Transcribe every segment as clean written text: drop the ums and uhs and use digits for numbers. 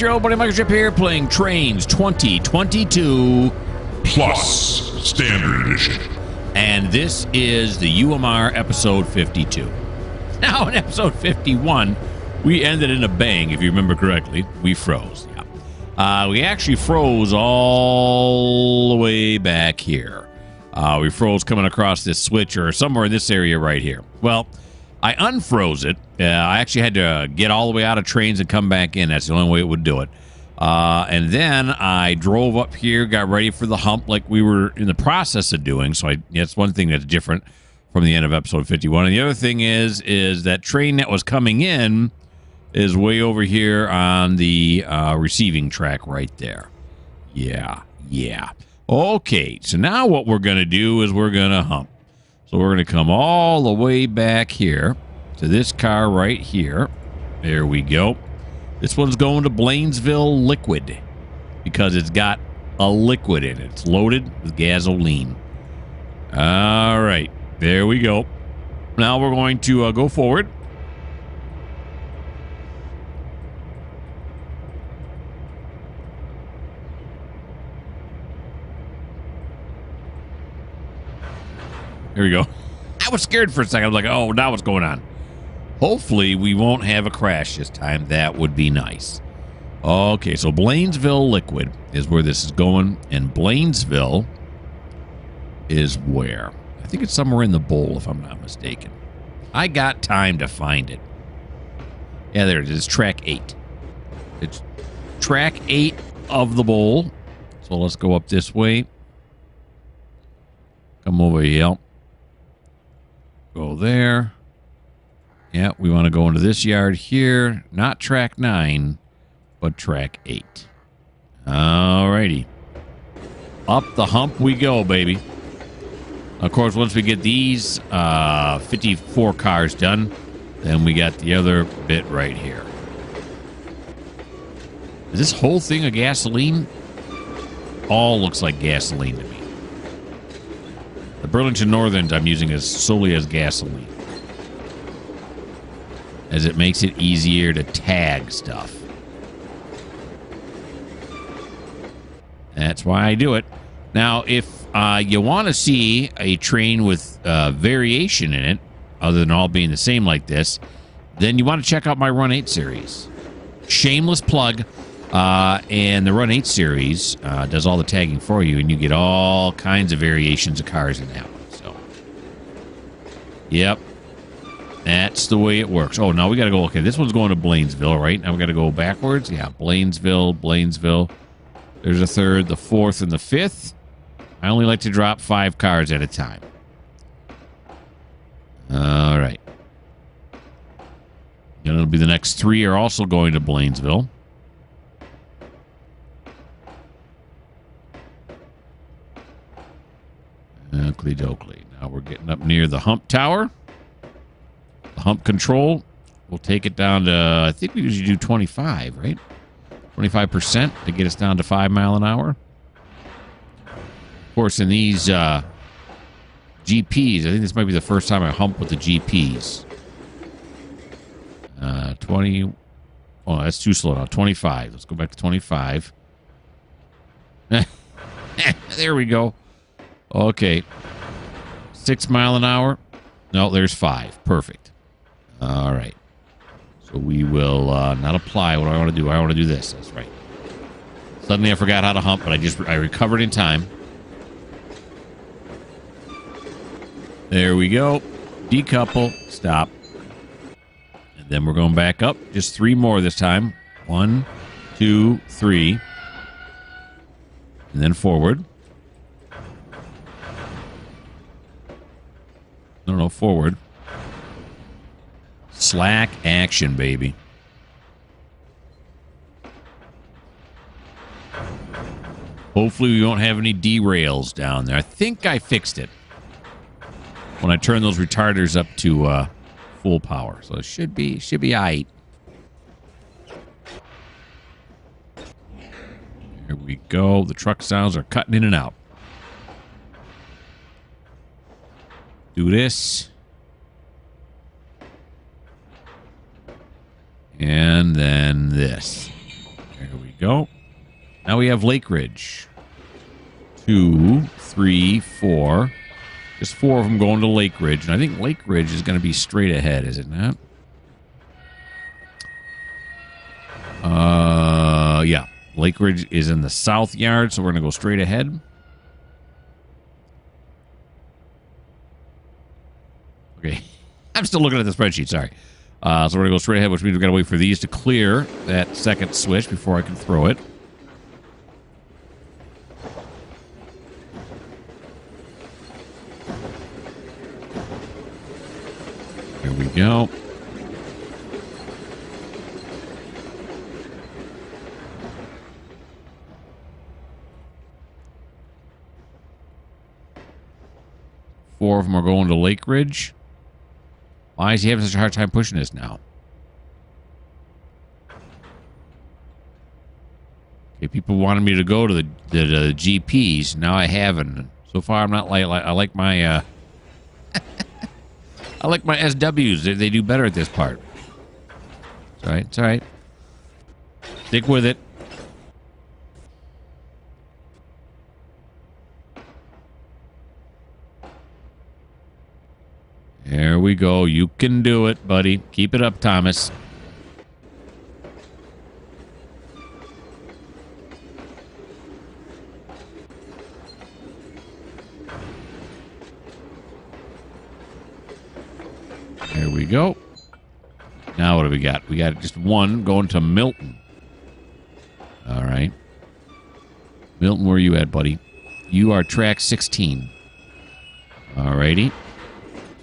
your old buddy Mikerowchip here, playing Trainz 2022 Plus Standard Edition. And this is the UMR episode 52. Now, in episode 51, we ended in a bang, if you remember correctly. We froze, yeah. We actually froze all the way back here. We froze coming across this switch or somewhere in this area right here. Well, I unfroze it. I actually had to get all the way out of Trainz and come back in. That's the only way it would do it. And then I drove up here, got ready for the hump like we were in the process of doing. So that's one thing that's different from the end of episode 51. And the other thing is that train that was coming in is way over here on the receiving track right there. Yeah. Okay, so now what we're going to do is we're going to hump. So we're going to come all the way back here to this car right here. There we go. This one's going to Blainesville Liquid because it's got a liquid in it. It's loaded with gasoline. All right, there we go. Now we're going to go forward. Here we go. I was scared for a second. I was like, oh, now what's going on? Hopefully, we won't have a crash this time. That would be nice. Okay, so Blainesville Liquid is where this is going. And Blainesville is where? I think it's somewhere in the bowl, if I'm not mistaken. I got time to find it. Yeah, there it is. Track 8. It's track 8 of the bowl. So let's go up this way. Come over here. Go there. Yeah, we want to go into this yard here. Not track 9, but track 8. Alrighty. Up the hump we go, baby. Of course, once we get these 54 cars done, then we got the other bit right here. Is this whole thing a gasoline? All looks like gasoline to me. The Burlington Northerns I'm using solely as gasoline, as it makes it easier to tag stuff. That's why I do it. Now, if you want to see a train with variation in it, other than all being the same like this, then you want to check out my Run 8 series. Shameless plug. And the Run 8 series does all the tagging for you, and you get all kinds of variations of cars in that one. So, yep. That's the way it works. Oh, now we got to go. Okay, this one's going to Blainesville, right? Now we got to go backwards. Yeah, Blainesville. There's a third, the fourth, and the fifth. I only like to drop 5 cars at a time. All right. And it'll be the next 3 are also going to Blainesville. Oakley dokley. Now we're getting up near the hump tower. The hump control. We'll take it down to, I think we usually do 25, right? 25% to get us down to 5 mile an hour. Of course, in these GPs, I think this might be the first time I hump with the GPs. 20. Oh, that's too slow now. 25. Let's go back to 25. There we go. Okay. 6 mile an hour. No, there's 5. Perfect. All right. So we will not apply. What do I want to do? I want to do this. That's right. Suddenly I forgot how to hump, but I recovered in time. There we go. Decouple. Stop. And then we're going back up. Just 3 more this time. 1, 2, 3. And then forward. No, forward. Slack action, baby. Hopefully we won't have any derails down there. I think I fixed it when I turned those retarders up to full power. So it should be all right. Here we go. The truck sounds are cutting in and out. Do this. And then this. There go. Now we have Lake Ridge. 2, 3, 4. Just 4 of them going to Lake Ridge. And I think Lake Ridge is going to be straight ahead, is it not? Yeah. Lake Ridge is in the south yard, so we're going to go straight ahead. Okay. I'm still looking at the spreadsheet, sorry. So we're going to go straight ahead, which means we've got to wait for these to clear that second switch before I can throw it. Here we go. Four of them are going to Lake Ridge. Why is he having such a hard time pushing this now? Okay, people wanted me to go to the GPs. Now I haven't. So far, I'm not like I like my I like my SWs. They do better at this part. It's all right. It's all right. Stick with it. There we go. You can do it, buddy. Keep it up, Thomas. There we go. Now what do we got? We got just one going to Milton. All right. Milton, where are you at, buddy? You are track 16. All righty.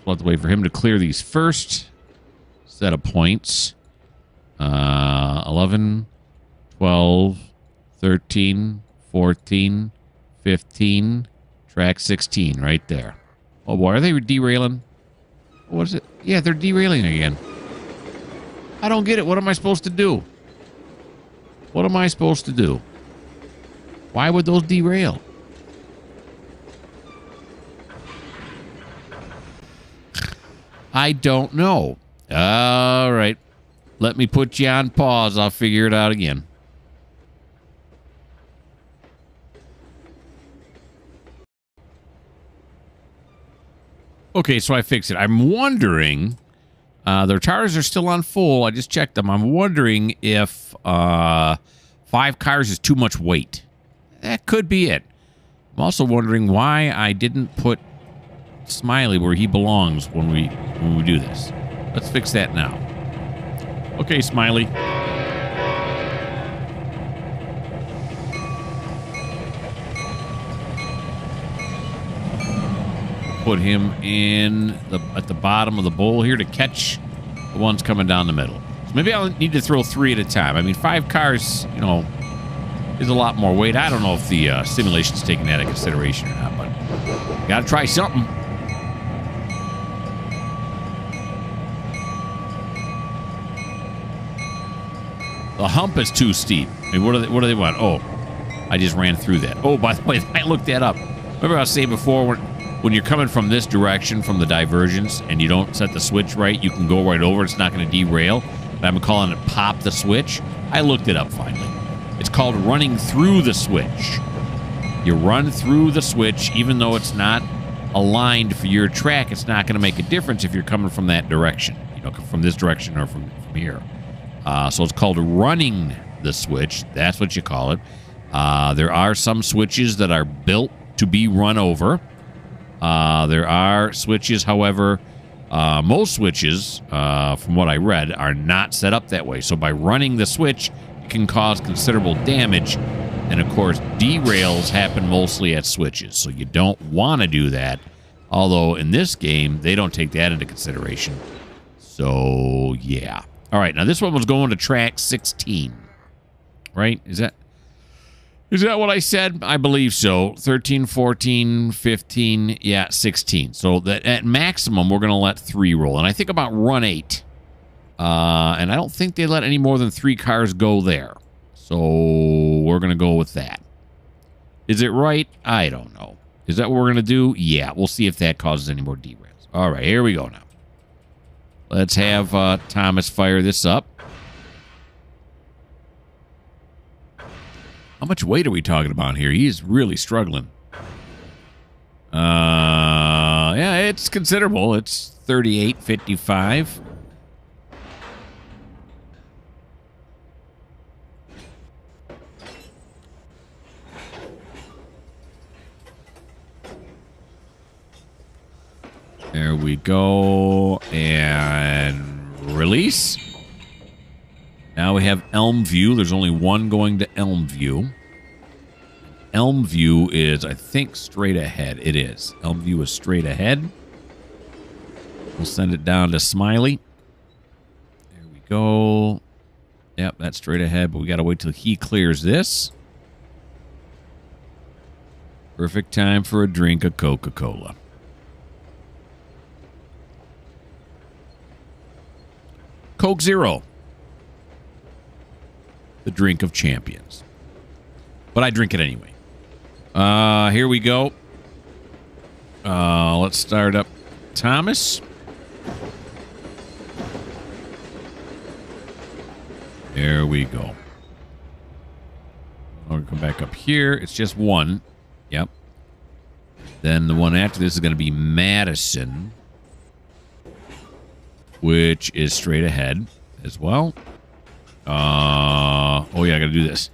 We'll have to wait for him to clear these first set of points. 11, 12, 13, 14, 15, track 16 right there. Oh, boy. Are they derailing? What is it? Yeah, they're derailing again. I don't get it. What am I supposed to do? What am I supposed to do? Why would those derail? I don't know. All right. Let me put you on pause. I'll figure it out again. Okay, so I fixed it. I'm wondering, their tires are still on full. I just checked them. I'm wondering if 5 cars is too much weight. That could be it. I'm also wondering why I didn't put Smiley where he belongs when we do this. Let's fix that now. Okay, Smiley. Put him in at the bottom of the bowl here to catch the ones coming down the middle. So maybe I'll need to throw 3 at a time. I mean, 5 cars, you know, is a lot more weight. I don't know if the simulation's taking that into consideration or not, but gotta try something. The hump is too steep. I mean, what do they want? Oh, I just ran through that. Oh, by the way, I looked that up. Remember I was saying before, when you're coming from this direction, from the divergence, and you don't set the switch right, you can go right over. It's not going to derail. But I'm calling it pop the switch. I looked it up finally. It's called running through the switch. You run through the switch, even though it's not aligned for your track. It's not going to make a difference if you're coming from that direction, you know, from this direction or from here. So it's called running the switch. That's what you call it. There are some switches that are built to be run over. There are switches, however, most switches, from what I read, are not set up that way. So by running the switch, it can cause considerable damage. And, of course, derails happen mostly at switches. So you don't want to do that. Although, in this game, they don't take that into consideration. So, yeah. All right, now this one was going to track 16, right? Is that what I said? I believe so. 13, 14, 15, yeah, 16. So that at maximum, we're going to let 3 roll. And I think about run 8. And I don't think they let any more than 3 cars go there. So we're going to go with that. Is it right? I don't know. Is that what we're going to do? Yeah, we'll see if that causes any more derails. All right, here we go now. Let's have Thomas fire this up. How much weight are we talking about here? He is really struggling. Yeah, it's considerable. It's 38.55. There we go. And release. Now we have Elm View. There's only one going to Elm View. Elm View is, I think, straight ahead. It is. Elm View is straight ahead. We'll send it down to Smiley. There we go. Yep, that's straight ahead, but we got to wait till he clears this. Perfect time for a drink of Coca-Cola. Coke Zero. The drink of champions. But I drink it anyway. Here we go. Let's start up Thomas. There we go. I'll come back up here. It's just one. Yep. Then the one after this is going to be Madison, which is straight ahead as well. Oh, yeah, I got to do this.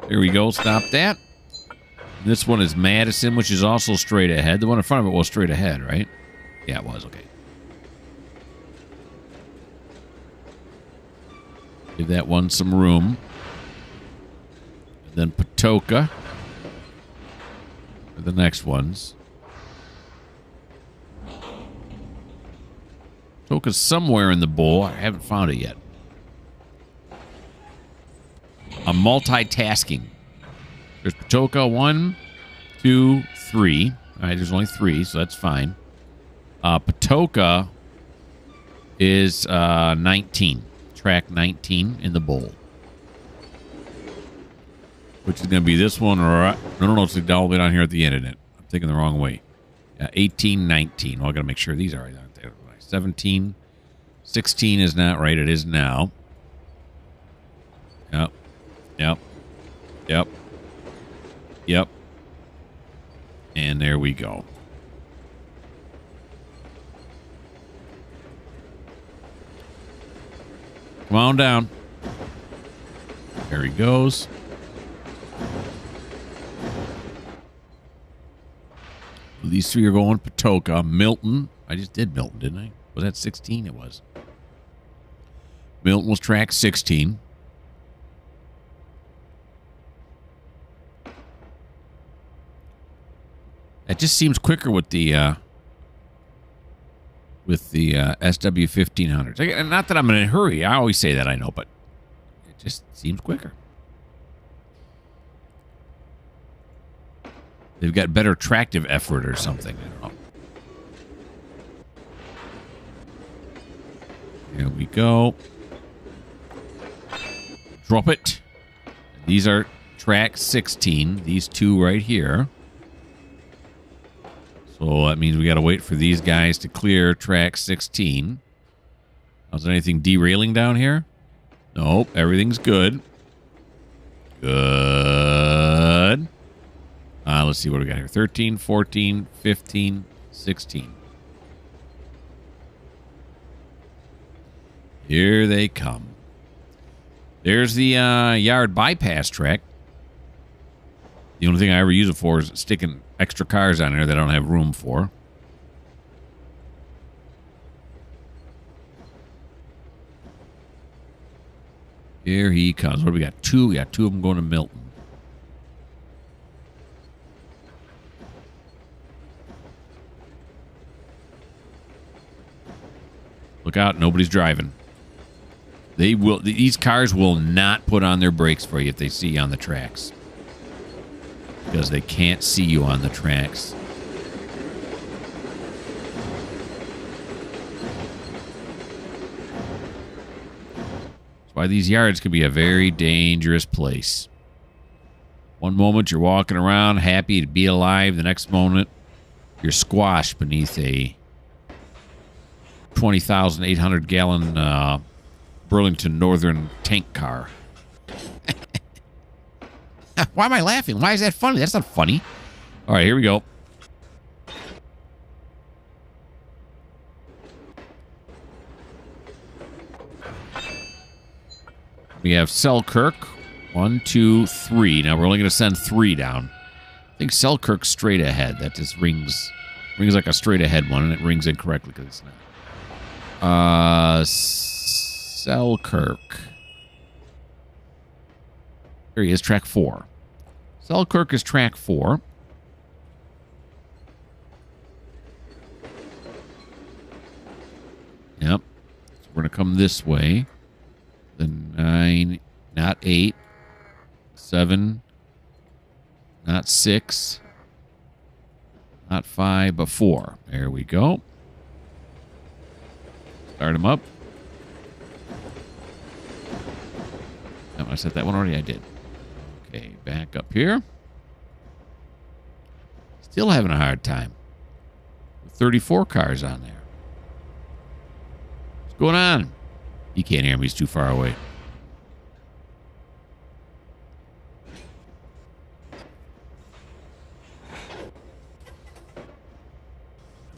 There we go. Stop that. This one is Madison, which is also straight ahead. The one in front of it was straight ahead, right? Yeah, it was. Okay. Give that one some room. And then Patoka are the next ones. Patoka's somewhere in the bowl. I haven't found it yet. I'm multitasking. There's Patoka, 1, 2, 3. All right, there's only 3, so that's fine. Patoka is 19. Track 19 in the bowl. Which is going to be this one, or no, it's all the way down here at the end of it. I'm thinking the wrong way. 18, 19. Well, I got to make sure these are right. 17, 16 is not right. It is now. Yep. Yep. Yep. Yep. And there we go. Come on down. There he goes. These three are going Patoka. Milton. I just did Milton, didn't I? Was that 16? It was. Milton was track 16. It just seems quicker with the SW 1500s. Not that I'm in a hurry. I always say that, I know, but it just seems quicker. They've got better tractive effort or something. I don't know. Here we go. Drop it. These are track 16. These two right here. So that means we got to wait for these guys to clear track 16. Is there anything derailing down here? Nope. Everything's good. Good. Let's see what we got here. 13, 14, 15, 16. Here they come. There's the yard bypass track. The only thing I ever use it for is sticking extra cars on there that I don't have room for. Here he comes. What do we got? Two. We got two of them going to Milton. Look out. Nobody's driving. They will. These cars will not put on their brakes for you if they see you on the tracks. Because they can't see you on the tracks. That's why these yards can be a very dangerous place. One moment you're walking around happy to be alive. The next moment you're squashed beneath a 20,800 gallon Burlington Northern tank car. Why am I laughing? Why is that funny? That's not funny. All right, here we go. We have Selkirk. 1, 2, 3. Now we're only going to send 3 down. I think Selkirk's straight ahead. That just rings like a straight ahead one, and it rings incorrectly because it's not. Selkirk. There he is, track 4. Selkirk is track 4. Yep. So we're going to come this way. The 9, not 8. 7, not 6, not 5, but 4. There we go. Start them up. Oh, I set that one already? I did. Okay, back up here. Still having a hard time. 34 cars on there. What's going on? He can't hear me. He's too far away.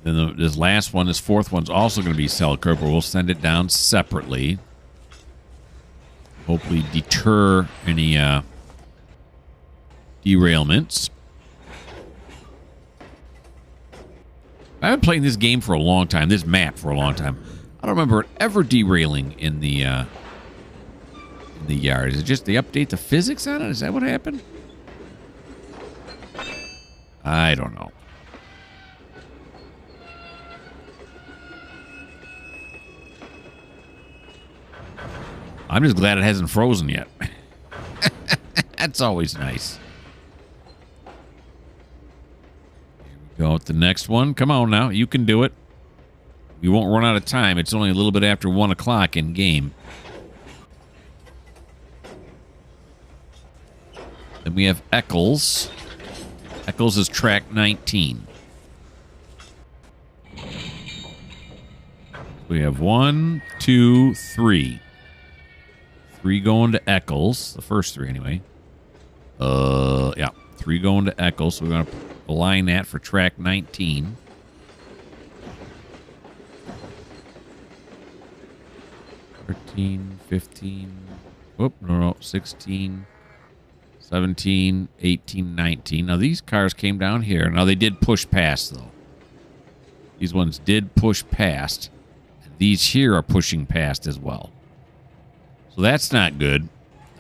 Then this last one, this fourth one's also going to be Selkirk, but we'll send it down separately. Hopefully deter any derailments. I've been playing this game for a long time, this map for a long time. I don't remember it ever derailing in the yard. Is it just they update the physics on it? Is that what happened? I don't know. I'm just glad it hasn't frozen yet. That's always nice. Here we go with the next one. Come on now. You can do it. We won't run out of time. It's only a little bit after 1 o'clock in game. Then we have Eccles. Eccles is track 19. We have 1, 2, 3. 3 going to Eccles. The first 3 anyway. Yeah. 3 going to Eccles. So we're going to align that for track 19. $13, $15. Whoop, no, 16, 17, 18, 19. Now these cars came down here. Now they did push past though. These ones did push past. These here are pushing past as well. So that's not good.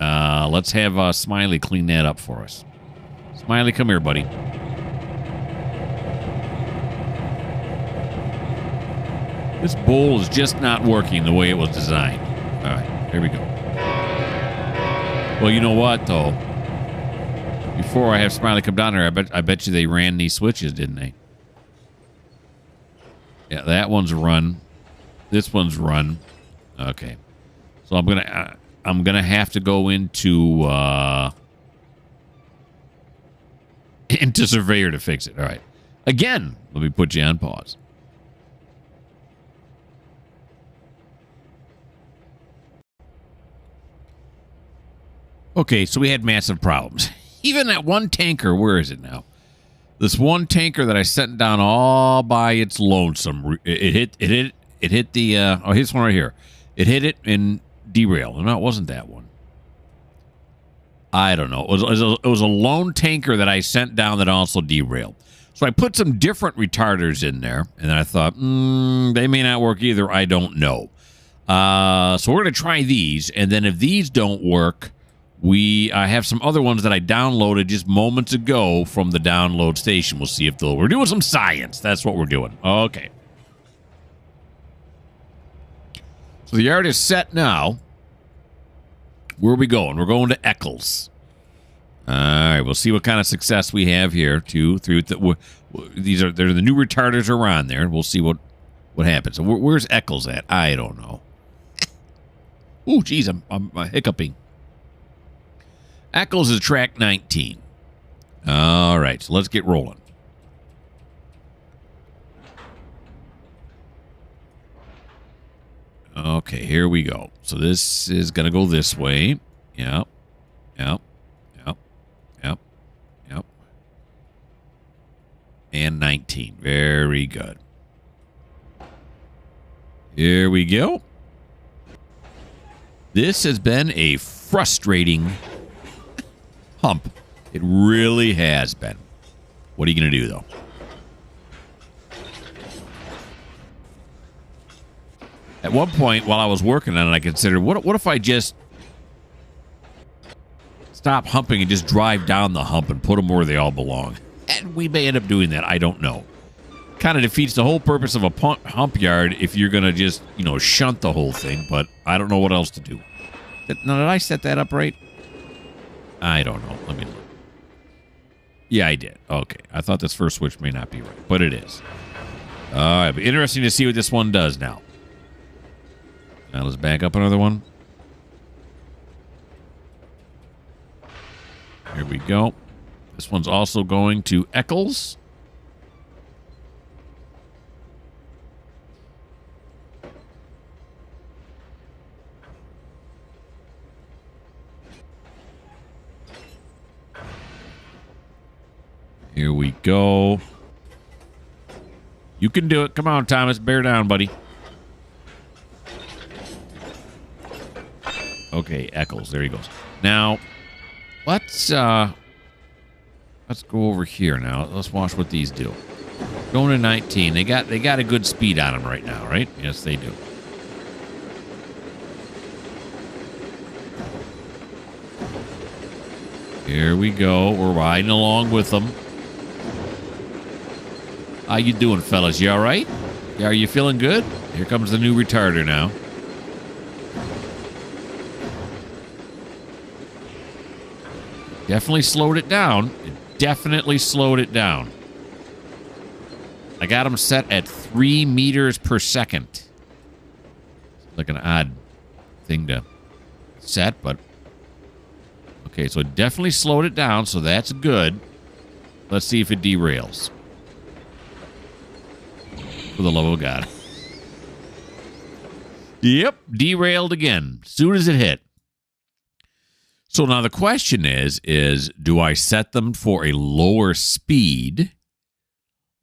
Let's have Smiley clean that up for us. Smiley, come here, buddy. This bowl is just not working the way it was designed. All right, here we go. Well, you know what, though? Before I have Smiley come down there, I bet you they ran these switches, didn't they? Yeah, that one's run. This one's run. Okay. So I'm gonna have to go into Surveyor to fix it. All right. Again, let me put you on pause. Okay, so we had massive problems. Even that one tanker, where is it now? This one tanker that I sent down all by its lonesome. It hit the oh, here's one right here. It hit it and derailed. No, it wasn't that one. I don't know. It was a lone tanker that I sent down that also derailed. So I put some different retarders in there, and then I thought, they may not work either. I don't know. So we're going to try these, and then if these don't work, I have some other ones that I downloaded just moments ago from the download station. We'll see if they'll... We're doing some science. That's what we're doing. Okay. So the yard is set now. Where are we going? We're going to Eccles. All right, we'll see what kind of success we have here. 2, 3. They're the new retarders are on there. We'll see what happens. So where's Eccles at? I don't know. Ooh, geez, I'm hiccuping. Eccles is track 19. All right, so let's get rolling. Okay, here we go. So this is going to go this way. Yep. and 19. Very good. Here we go. This has been a frustrating hump. It really has been. What are you going to do, though? At one point, while I was working on it, I considered, what if I just stop humping and just drive down the hump and put them where they all belong? And we may end up doing that. I don't know. Kind of defeats the whole purpose of a hump yard if you're going to just, shunt the whole thing, but I don't know what else to do. Now, did I set that up right? I don't know. Let me look. Yeah, I did. Okay. I thought this first switch may not be right, but it is. All right. It'll be interesting to see what this one does now. Now let's back up another one. Here we go. This one's also going to Eccles. Here we go. You can do it. Come on, Thomas. Bear down, buddy. Okay, Eccles. There he goes. Now, let's go over here now. Let's watch what these do. Going to 19. They got a good speed on them right now, right? Yes, they do. Here we go. We're riding along with them. How you doing, fellas? You all right? Are you feeling good? Here comes the new retarder now. Definitely slowed it down. It definitely slowed it down. I got them set at 3 meters per second. Like an odd thing to set, but... Okay, so it definitely slowed it down, so that's good. Let's see if it derails. For the love of God. Yep, derailed again. Soon as it hit. So now the question is do I set them for a lower speed,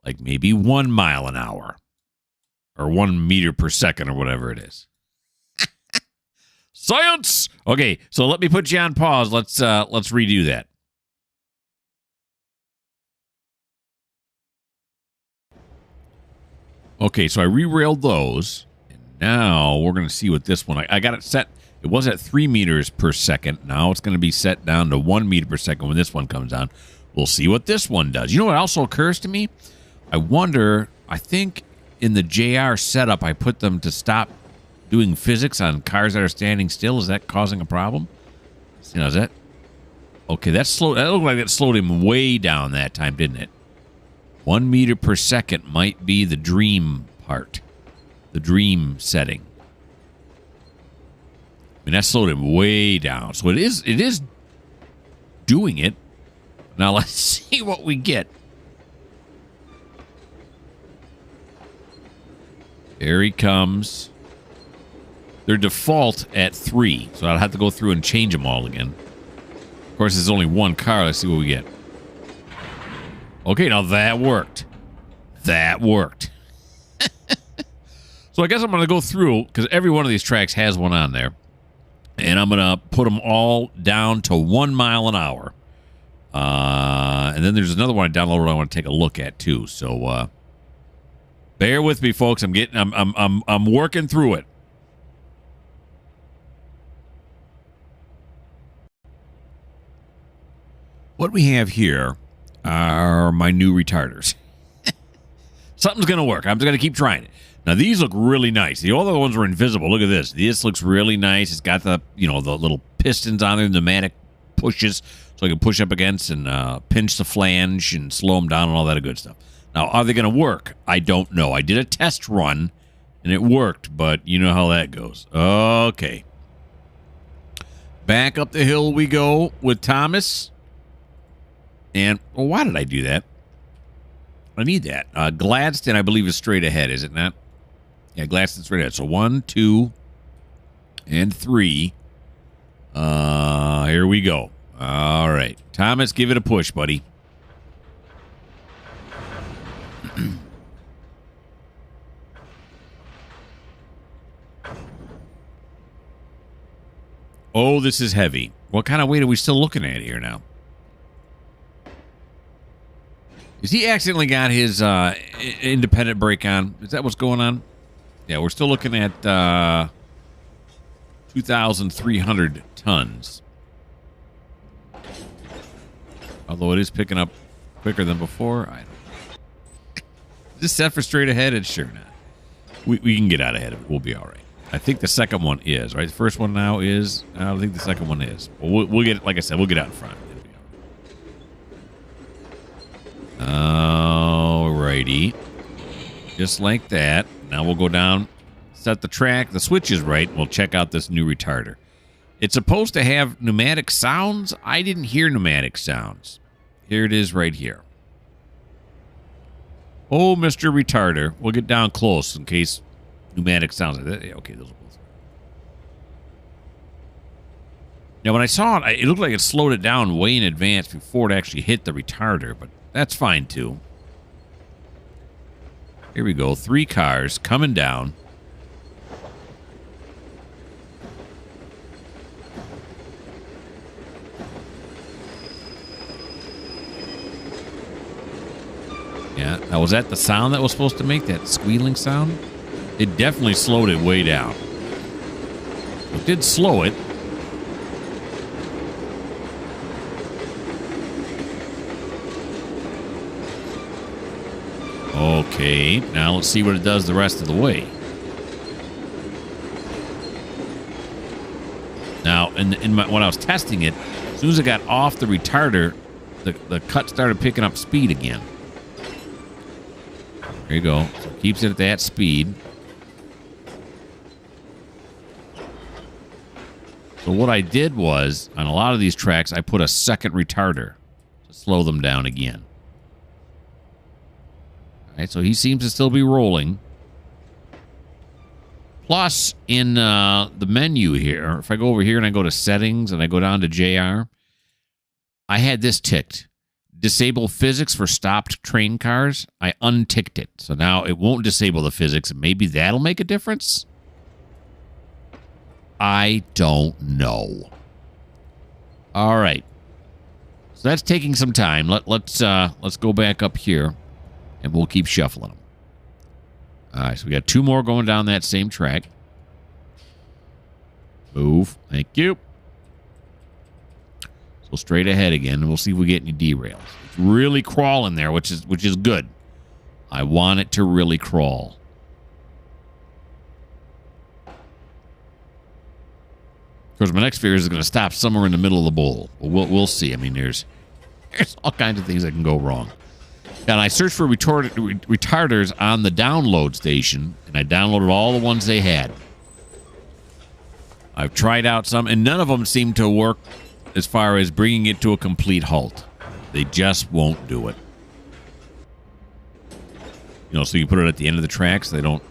like maybe 1 mile an hour or 1 meter per second or whatever it is? Science! Okay, so let me put you on pause. Let's redo that. Okay, so I re-railed those, and now we're going to see what this one... I got it set... It was at 3 meters per second. Now it's going to be set down to 1 meter per second when this one comes down. We'll see what this one does. You know what also occurs to me? I wonder, I think in the JR setup, I put them to stop doing physics on cars that are standing still. Is that causing a problem? You know, is that... Okay, that looked like it slowed him way down that time, didn't it? 1 meter per second might be the dream part. The dream setting. I mean, that slowed him way down. So it is doing it. Now let's see what we get. There he comes. Their default at 3. So I'll have to go through and change them all again. Of course, there's only one car. Let's see what we get. Okay, now that worked. That worked. So I guess I'm going to go through, because every one of these tracks has one on there. And I'm going to put them all down to 1 mile an hour. And then there's another one I downloaded I want to take a look at, too. So bear with me, folks. I'm working through it. What we have here are my new retarders. Something's going to work. I'm just going to keep trying it. Now, these look really nice. The other ones were invisible. Look at this. This looks really nice. It's got the, the little pistons on there, pneumatic pushes, so I can push up against and pinch the flange and slow them down and all that good stuff. Now, are they going to work? I don't know. I did a test run, and it worked, but you know how that goes. Okay. Back up the hill we go with Thomas. And, well, why did I do that? I need that. Gladstone, I believe, is straight ahead, is it not? Yeah, Gladstone's straight ahead. So 1, 2, and 3. Here we go. All right. Thomas, give it a push, buddy. Oh, this is heavy. What kind of weight are we still looking at here now? Is he accidentally got his independent brake on? Is that what's going on? Yeah, we're still looking at 2,300 tons. Although it is picking up quicker than before. I don't know. Is this set for straight ahead? It's sure not. We can get out ahead of it. We'll be all right. I think the second one is, right? The first one now is. I don't think the second one is. Well, we'll get, like I said, we'll get out in front. Alrighty. Just like that. Now we'll go down, set the track. The switch is right. We'll check out this new retarder. It's supposed to have pneumatic sounds. I didn't hear pneumatic sounds. Here it is right here. Oh, Mr. Retarder. We'll get down close in case pneumatic sounds. Okay, those are both. Now, when I saw it, it looked like it slowed it down way in advance before it actually hit the retarder, but that's fine, too. Here we go. 3 cars coming down. Yeah. Now, was that the sound that was supposed to make that squealing sound? It definitely slowed it way down. It did slow it. Okay, now let's see what it does the rest of the way. Now, when I was testing it, as soon as it got off the retarder, the cut started picking up speed again. There you go. So it keeps it at that speed. So what I did was, on a lot of these tracks, I put a second retarder to slow them down again. Right, so he seems to still be rolling. Plus, in the menu here, if I go over here and I go to settings and I go down to JR, I had this ticked. Disable physics for stopped train cars. I unticked it. So now it won't disable the physics. Maybe that'll make a difference? I don't know. All right. So that's taking some time. Let's go back up here. And we'll keep shuffling them. All right, so we got 2 more going down that same track. Move. Thank you. So straight ahead again, and we'll see if we get any derails. It's really crawling there, which is good. I want it to really crawl. Of course, my next fear is going to stop somewhere in the middle of the bowl. We'll see. I mean, there's all kinds of things that can go wrong. And I searched for retarders on the download station, and I downloaded all the ones they had. I've tried out some, and none of them seem to work as far as bringing it to a complete halt. They just won't do it. You know, so you put it at the end of the track so they don't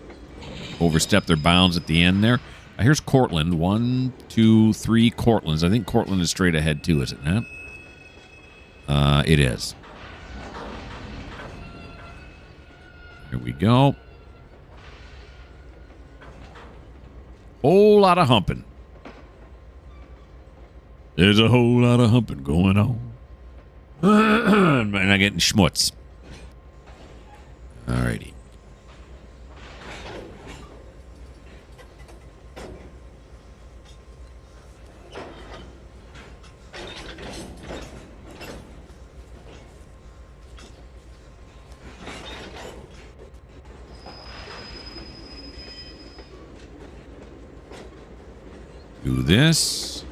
overstep their bounds at the end there. Now, here's Cortland. 1, 2, 3 Cortlands. I think Cortland is straight ahead, too, is it not? It is. Here we go. Whole lot of humping. There's a whole lot of humping going on. And I'm getting schmutz. Alrighty. Do this.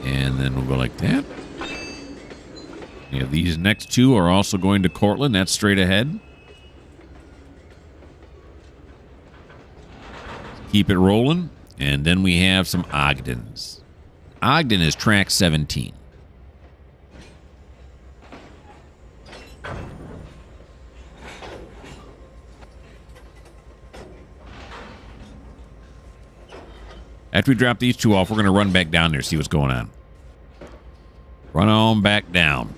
And then we'll go like that. Yeah, these next 2 are also going to Cortland. That's straight ahead. Keep it rolling. And then we have some Ogdens. Ogden is track 17. After we drop these 2 off, we're going to run back down there, see what's going on. Run on back down.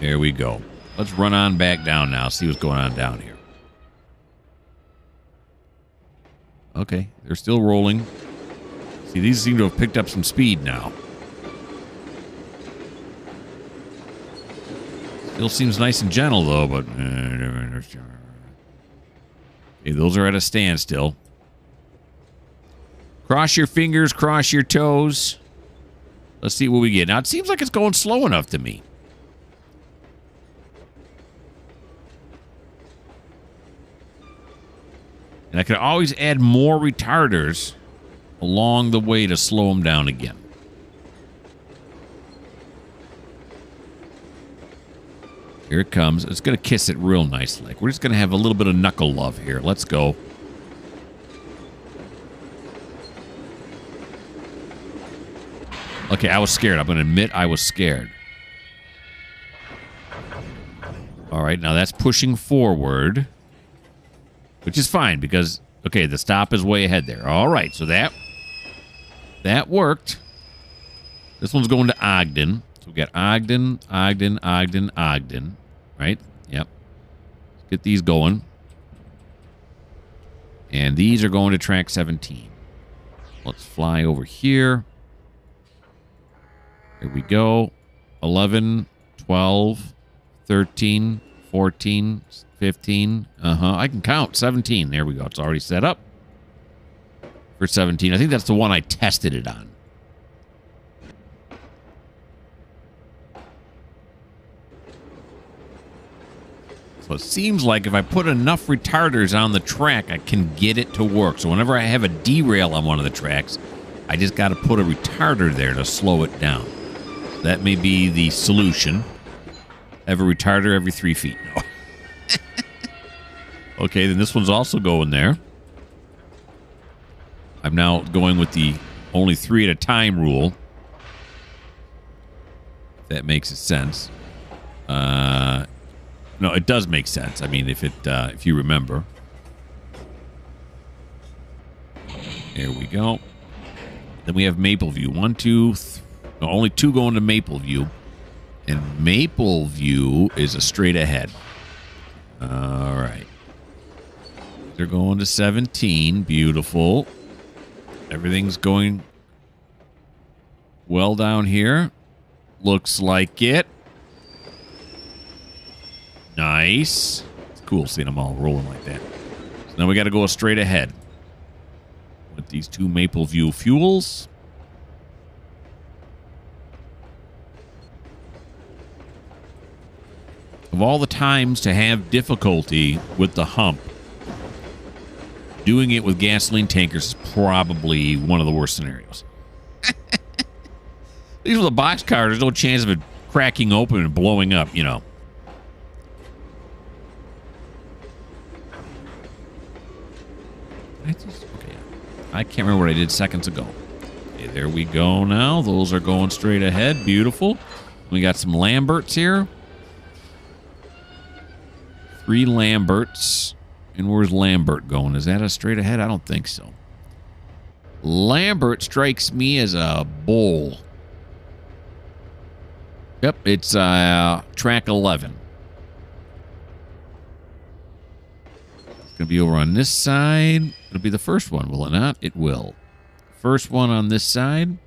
There we go. Let's run on back down now, see what's going on down here. Okay, they're still rolling. See, these seem to have picked up some speed now. Still seems nice and gentle, though, but... Okay, those are at a standstill. Cross your fingers, cross your toes. Let's see what we get. Now, it seems like it's going slow enough to me. And I could always add more retarders along the way to slow them down again. Here it comes. It's going to kiss it real nice. Like, we're just going to have a little bit of knuckle love here. Let's go. Okay, I was scared. I'm going to admit I was scared. All right, now that's pushing forward. Which is fine because, okay, the stop is way ahead there. All right, so that worked. This one's going to Ogden. So we got Ogden, Ogden, Ogden, Ogden. Right? Yep. Let's get these going. And these are going to track 17. Let's fly over here. Here we go. 11, 12, 13, 14, 15. I can count. 17. There we go. It's already set up for 17. I think that's the one I tested it on. So it seems like if I put enough retarders on the track, I can get it to work. So whenever I have a derail on one of the tracks, I just got to put a retarder there to slow it down. That may be the solution. Have a retarder every 3 feet. No. Okay, then this one's also going there. I'm now going with the only 3 at a time rule. If that makes sense. No, it does make sense. I mean, if you remember. There we go. Then we have Mapleview. 1, 2, no, only 2 going to Mapleview. And Mapleview is a straight ahead. All right. They're going to 17. Beautiful. Everything's going well down here. Looks like it. Nice. It's cool seeing them all rolling like that. So now we got to go straight ahead with these 2 Mapleview fuels. Of all the times to have difficulty with the hump, doing it with gasoline tankers is probably one of the worst scenarios. These are the boxcar. There's no chance of it cracking open and blowing up, you know. Okay. I can't remember what I did seconds ago. Okay, there we go now. Those are going straight ahead. Beautiful. We got some Lamberts here. 3 Lamberts. And where's Lambert going? Is that a straight ahead? I don't think so. Lambert strikes me as a bull. Yep, it's track 11. It's going to be over on this side. It'll be the first one, will it not? It will. First one on this side.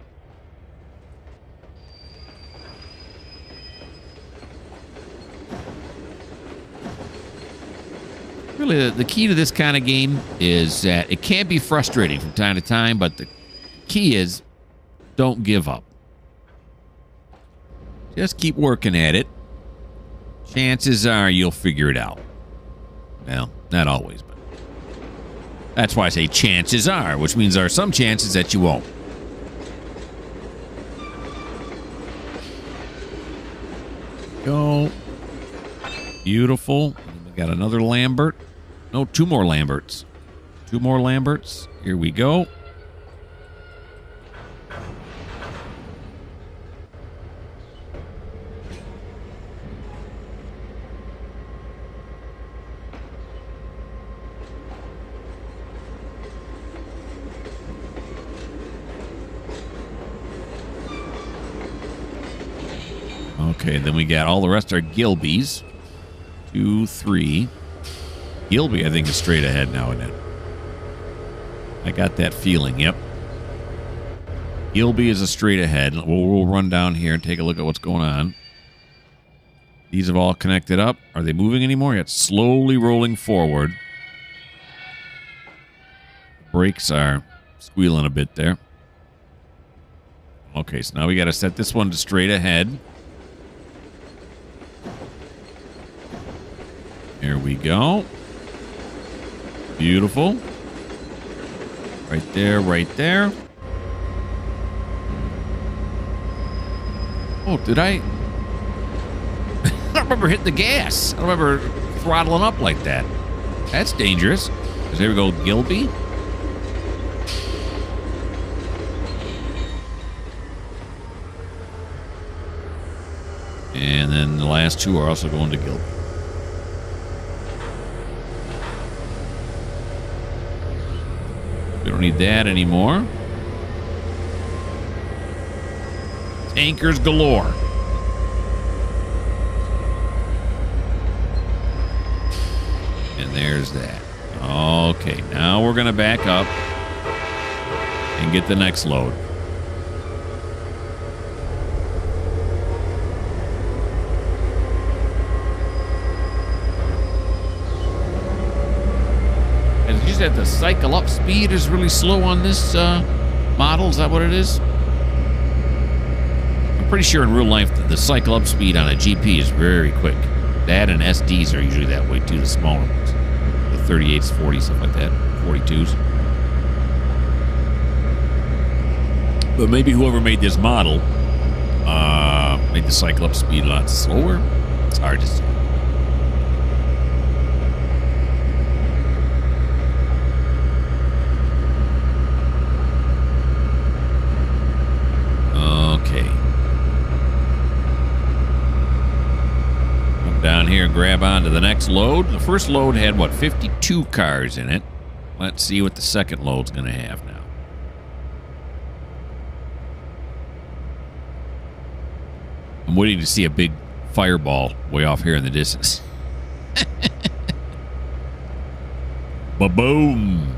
Really, the key to this kind of game is that it can be frustrating from time to time, but the key is don't give up. Just keep working at it. Chances are you'll figure it out. Well, not always, but that's why I say chances are, which means there are some chances that you won't. Go. Beautiful. We got another Lambert. No, 2 more Lamberts. 2 more Lamberts. Here we go. Okay, then we got all the rest are Gilbys. 2, 3. Gilby, I think, is straight ahead now, isn't it? I got that feeling, yep. Gilby is a straight ahead. We'll run down here and take a look at what's going on. These have all connected up. Are they moving anymore? Yet slowly rolling forward. Brakes are squealing a bit there. Okay, so now we got to set this one to straight ahead. Here we go. Beautiful. Right there, right there. Oh, did I? I don't remember hitting the gas. I don't remember throttling up like that. That's dangerous. There we go, Gilby. And then the last two are also going to Gilby. We don't need that anymore. Tankers galore. And there's that. Okay, now we're going to back up and get the next load. And you said the cycle up speed is really slow on this model. Is that what it is? I'm pretty sure in real life that the cycle up speed on a GP is very quick. That and SDs are usually that way too, the smaller ones. The 38s, 40s, stuff like that. 42s. But maybe whoever made this model made the cycle up speed a lot slower. It's hard to say. Okay. Come down here and grab onto the next load. The first load had, what, 52 cars in it. Let's see what the second load's going to have now. I'm waiting to see a big fireball way off here in the distance. Ba-boom!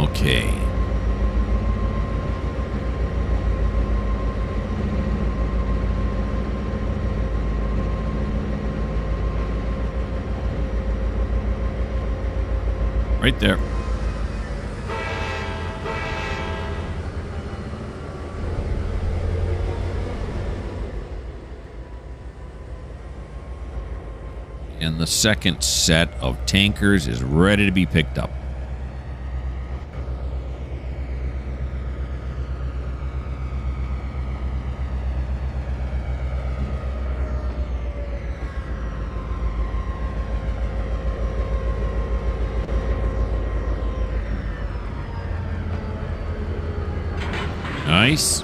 Okay. Right there. And the second set of tankers is ready to be picked up. Nice.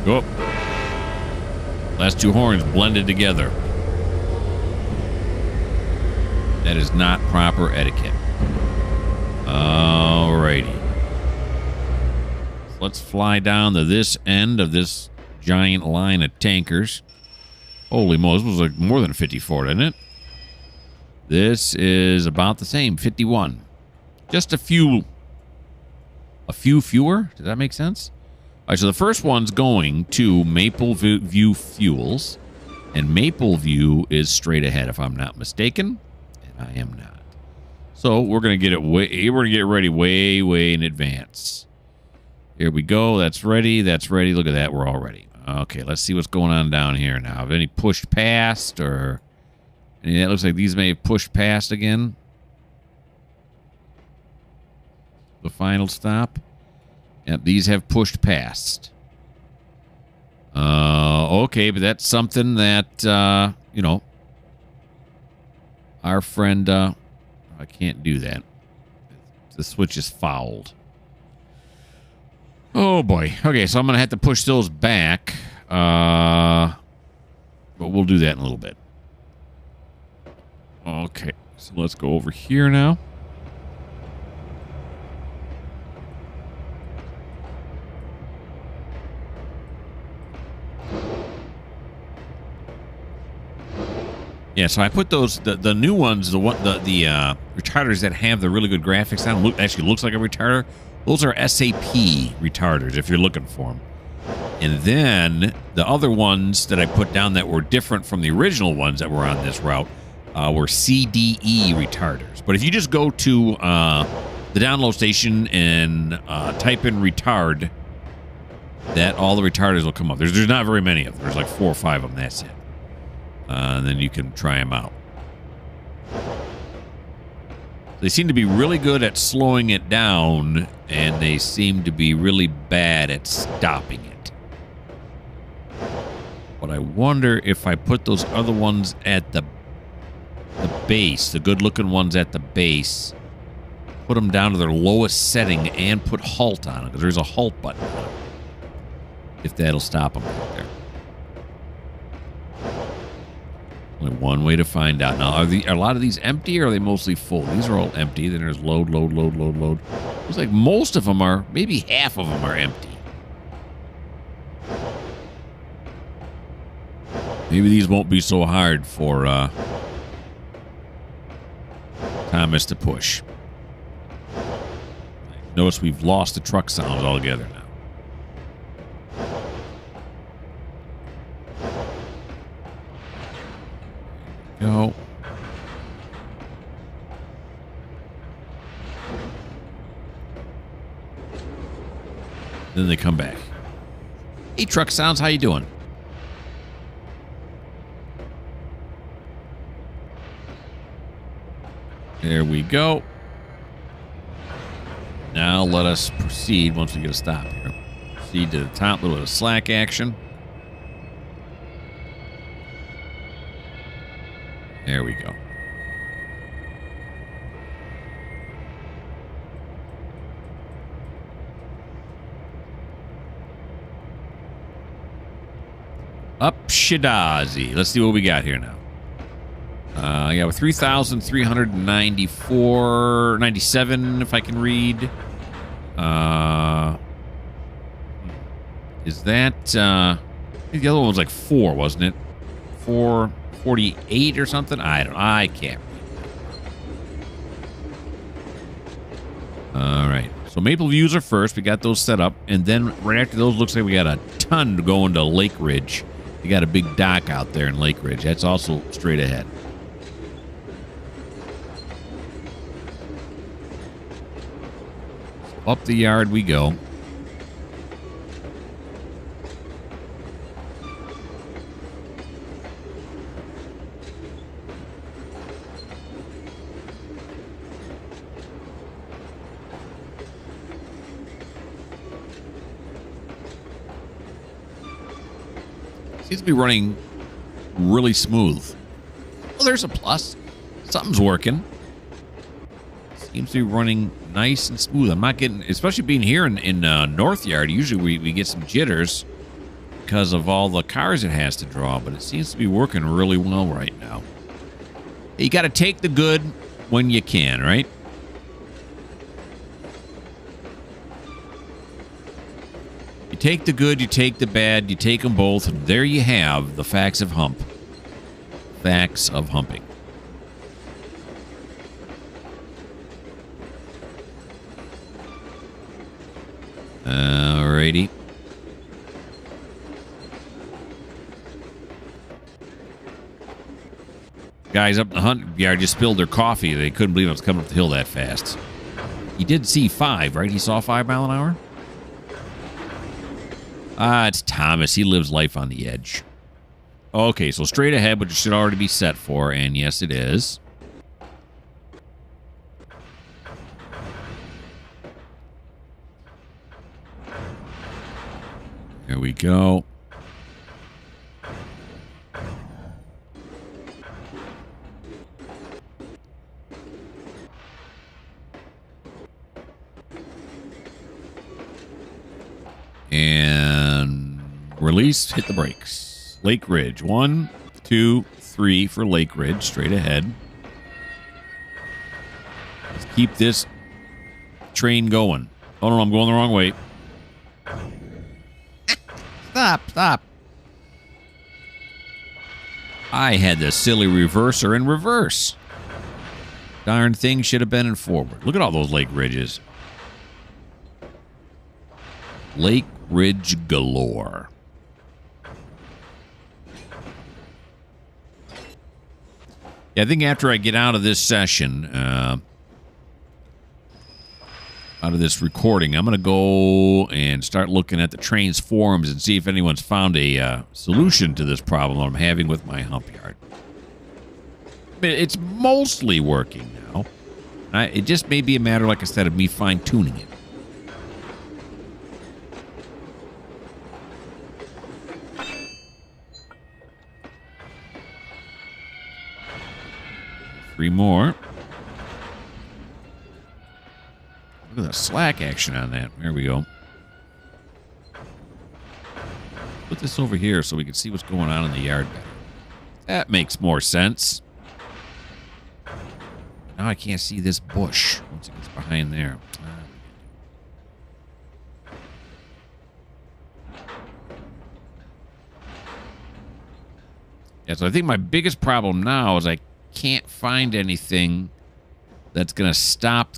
Go. Last two horns blended together. That is not proper etiquette. Alrighty. So let's fly down to this end of this giant line of tankers. Holy moly, this was like more than 54, didn't it? This is about the same, 51. Just a few fewer. Does that make sense? All right, so the first one's going to Mapleview Fuels, and Mapleview is straight ahead, if I'm not mistaken, and I am not. So we're gonna get it way. We're gonna get ready way in advance. Here we go. That's ready. That's ready. Look at that. We're all ready. Okay, let's see what's going on down here now. Have any pushed past or any? That looks like these may have pushed past again. The final stop. Yep, these have pushed past. Okay, but that's something that, you know, our friend, I can't do that. The switch is fouled. Oh, boy. Okay, so I'm going to have to push those back. but we'll do that in a little bit. Okay, so let's go over here now. Yeah, so I put those the new ones, the retarders that have the really good graphics on them, actually looks like a retarder. Those are SAP retarders if you're looking for them. And then the other ones that I put down that were different from the original ones that were on this route were CDE retarders. But if you just go to the download station and type in retard, that all the retarders will come up. There's not very many of them. There's like 4 or 5 of them. That's it. And then you can try them out. They seem to be really good at slowing it down, and they seem to be really bad at stopping it. But I wonder if I put those other ones at the base, the good-looking ones at the base, put them down to their lowest setting and put halt on it, because there's a halt button on it, if that'll stop them right there. Only one way to find out. Now, are a lot of these empty, or are they mostly full? These are all empty. Then there's load, load, load, load, load. Looks like most of them are, maybe half of them are empty. Maybe these won't be so hard for Thomas to push. Notice we've lost the truck sounds altogether now. Go. Then they come back. Hey, truck sounds, how you doing? There we go. Now let us proceed once we get a stop here. Proceed to the top, a little bit of slack action. There we go. Up Shadazi. Let's see what we got here now. Yeah, with 3,394.97, if I can read. Is that I think the other one was like 4, wasn't it? 448 or something? I can't read. All right. So Maple Views are first. We got those set up. And then right after those, looks like we got a ton going to Lake Ridge. You got a big dock out there in Lake Ridge. That's also straight ahead. Up the yard we go. Seems to be running really smooth. Oh, there's a plus. Something's working. Seems to be running nice and smooth. I'm not getting, especially being here in North Yard, usually we get some jitters because of all the cars it has to draw, but it seems to be working really well right now. You got to take the good when you can, right? You take the good, you take the bad, you take them both, and there you have the facts of hump. Facts of humping. Alrighty. Guys up in the hunt yard just spilled their coffee. They couldn't believe it was coming up the hill that fast. He did see 5, right? He saw 5 mile an hour? It's Thomas. He lives life on the edge. Okay, so straight ahead, but it should already be set for, and yes, it is. There we go. And release, hit the brakes. Lake Ridge. 1, 2, 3 for Lake Ridge, straight ahead. Let's keep this train going. Oh, no, I'm going the wrong way. Stop. I had the silly reverser in reverse. Darn thing should have been in forward. Look at all those Lake Ridges. Lake Ridge galore. Yeah, I think after I get out of this session, out of this recording, I'm going to go and start looking at the Trainz forums and see if anyone's found a solution to this problem I'm having with my hump yard. It's mostly working now. It just may be a matter, like I said, of me fine-tuning it. Three more. Look at the slack action on that. There we go. Put this over here so we can see what's going on in the yard better. That makes more sense. Now I can't see this bush once it gets behind there. Yeah, so I think my biggest problem now is I can't find anything that's going to stop,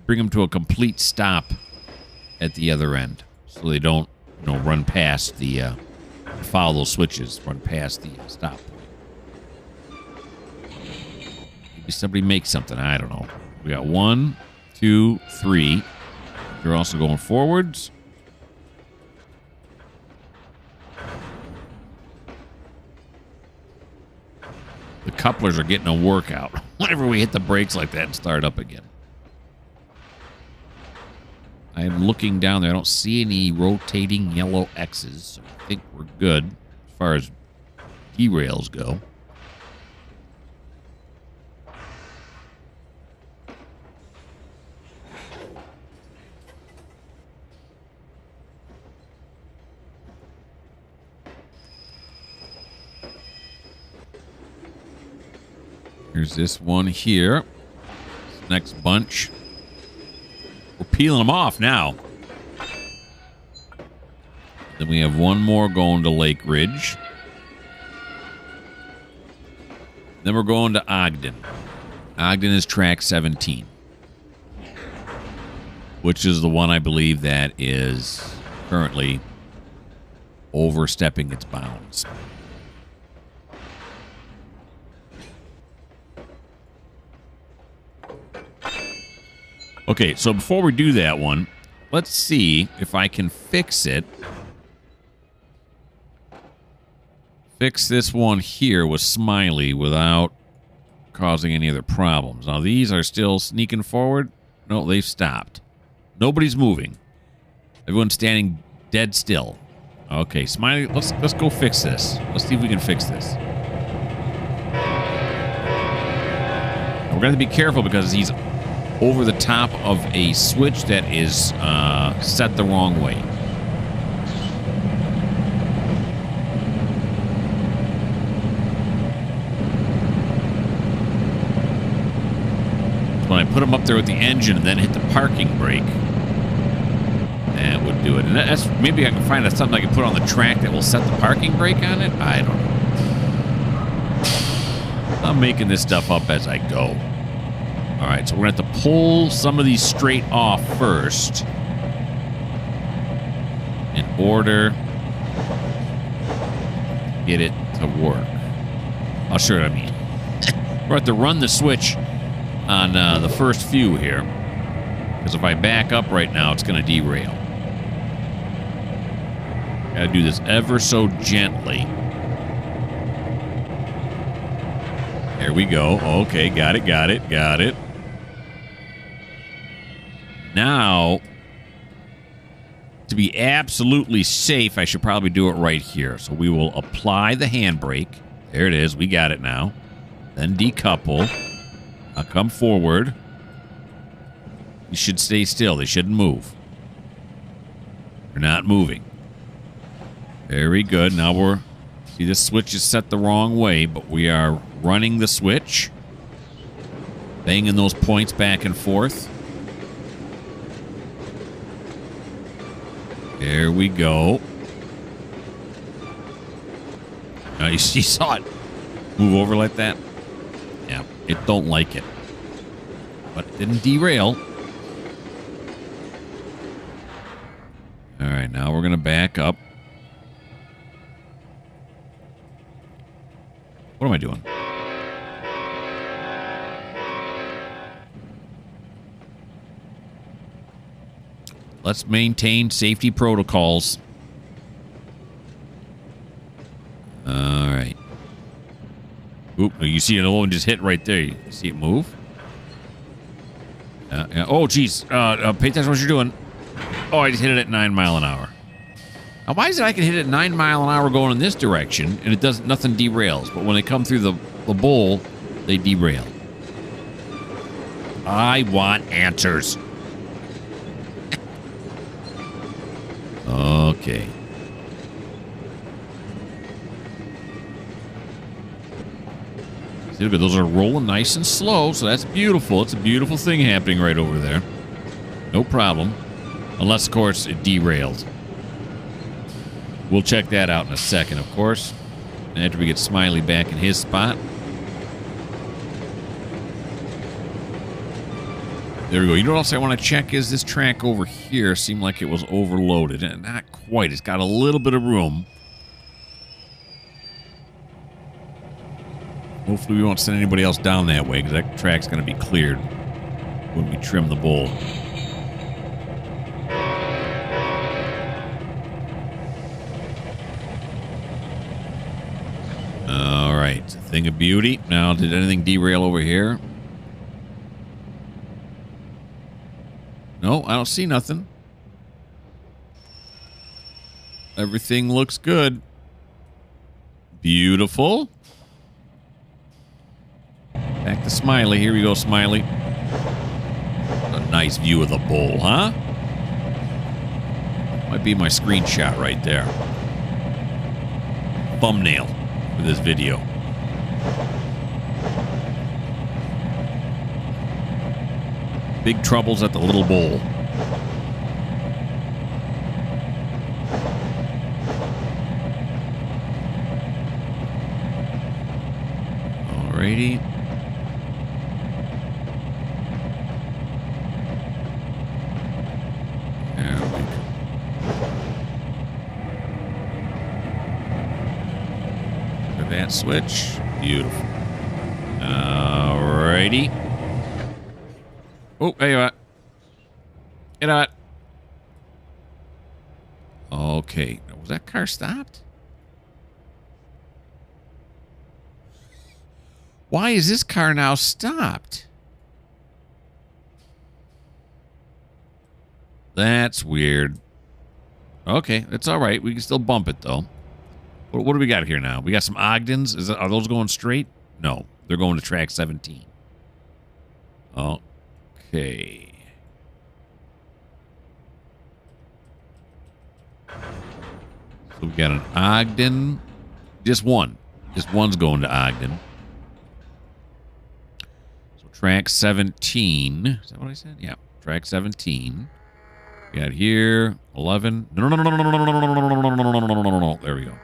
bring them to a complete stop at the other end, so they don't, run past the follow those switches, run past the stop point. Maybe somebody makes something. I don't know. We got 1, 2, 3. They're also going forwards. The couplers are getting a workout whenever we hit the brakes like that and start up again. I'm looking down there. I don't see any rotating yellow X's. So I think we're good as far as derails go. Here's this one here. This next bunch. We're peeling them off now. Then we have one more going to Lake Ridge. Then we're going to Ogden. Ogden is track 17. Which is the one I believe that is currently overstepping its bounds. Okay, so before we do that one, let's see if I can fix it. Fix this one here with Smiley without causing any other problems. Now, these are still sneaking forward. No, they've stopped. Nobody's moving. Everyone's standing dead still. Okay, Smiley, let's go fix this. Let's see if we can fix this. We're going to be careful because he's over the top of a switch that is set the wrong way. When I put him up there with the engine and then hit the parking brake, that would do it. And that's, maybe I can find something I can put on the track that will set the parking brake on it. I don't know. I'm making this stuff up as I go. All right, so we're going to have to pull some of these straight off first in order to get it to work. I'll show you what I mean. We're going to have to run the switch on the first few here, because if I back up right now, it's going to derail. Got to do this ever so gently. There we go. Okay, got it. Now, to be absolutely safe, I should probably do it right here. So we will apply the handbrake. There it is. We got it now. Then decouple. I'll come forward. You should stay still. They shouldn't move. They're not moving. Very good. Now we're See, this switch is set the wrong way, but we are running the switch. Banging those points back and forth. There we go. Now you saw it move over like that? Yeah, it don't like it. But it didn't derail. All right, now we're going to back up. What am I doing? Let's maintain safety protocols. All right. Oop, you see another one just hit right there. You see it move? Yeah. Oh, geez. Pay attention to what you're doing. Oh, I just hit it at 9 miles an hour. Now, why is it I can hit it at 9 miles an hour going in this direction, and it doesn't, nothing derails, but when they come through the bowl, they derail? I want answers. Okay. See, look at those are rolling nice and slow, so that's beautiful. It's a beautiful thing happening right over there. No problem. Unless, of course, it derails. We'll check that out in a second, of course. And after we get Smiley back in his spot. There we go. You know what else I want to check is this track over here seemed like it was overloaded. And not quite. It's got a little bit of room. Hopefully we won't send anybody else down that way because that track's going to be cleared when we trim the bowl. All right. Thing of beauty. Now, did anything derail over here? No, I don't see nothing. Everything looks good. Beautiful. Back to Smiley. Here we go, Smiley. A nice view of the bowl, huh? Might be my screenshot right there. Thumbnail for this video. Big troubles at the little bowl. Alrighty. There we go. Look at that switch. Beautiful. Alrighty. Oh, hey, what? You know what? Okay. Was that car stopped? Why is this car now stopped? That's weird. Okay, that's all right. We can still bump it, though. What do we got here now? We got some Ogdens. Are those going straight? No, they're going to track 17. Okay. So we got an Ogden. Just one. Just one's going to Ogden. So track 17. Is that what I said? Yeah. Track 17. We got here 11. No. There we go.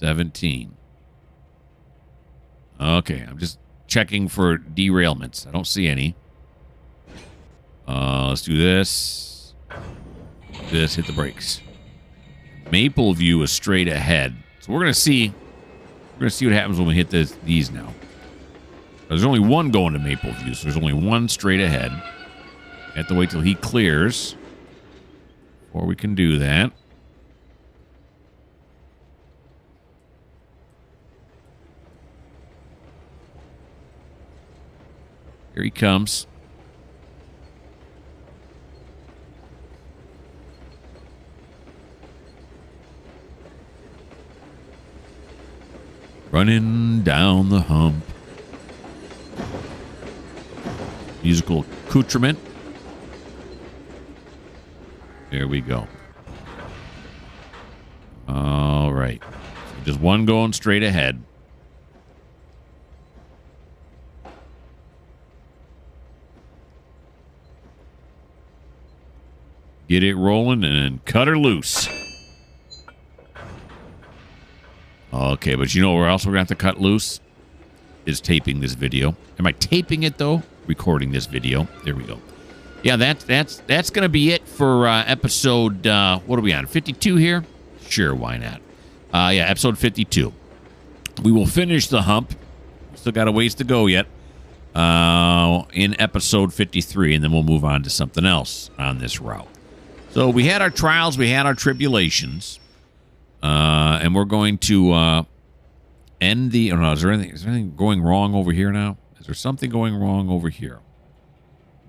$17. Okay, I'm just checking for derailments. I don't see any. Let's do this. This, hit the brakes. Maple View is straight ahead. So we're gonna see what happens when we hit these now. There's only one going to Maple View, so there's only one straight ahead. I have to wait till he clears before we can do that. Here he comes. Running down the hump. Musical accoutrement. There we go. All right. So just one going straight ahead. Get it rolling and then cut her loose. Okay, but you know where else we're going to have to cut loose? Is taping this video. Am I taping it, though? Recording this video. There we go. Yeah, that's going to be it for episode, what are we on, 52 here? Sure, why not? Yeah, episode 52. We will finish the hump. Still got a ways to go yet. In episode 53, and then we'll move on to something else on this route. So we had our trials, we had our tribulations, and we're going to end the... I don't know, is there anything going wrong over here now? Is there something going wrong over here?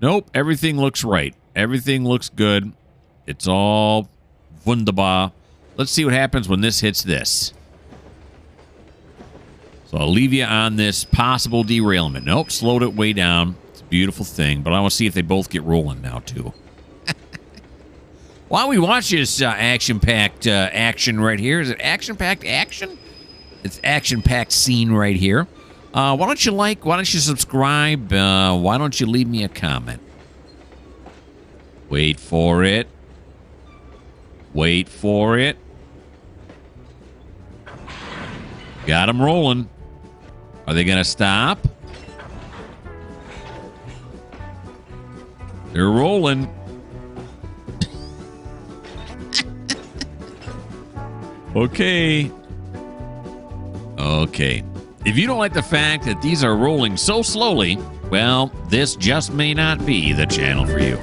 Nope, everything looks right. Everything looks good. It's all wunderbar. Let's see what happens when this hits this. So I'll leave you on this possible derailment. Nope, slowed it way down. It's a beautiful thing, but I want to see if they both get rolling now, too. While we watch this action-packed action right here, is it action-packed action? It's action-packed scene right here. Why don't you like, why don't you subscribe, why don't you leave me a comment? Wait for it. Wait for it. Got them rolling. Are they going to stop? They're rolling. Okay. Okay. If you don't like the fact that these are rolling so slowly, well, this just may not be the channel for you.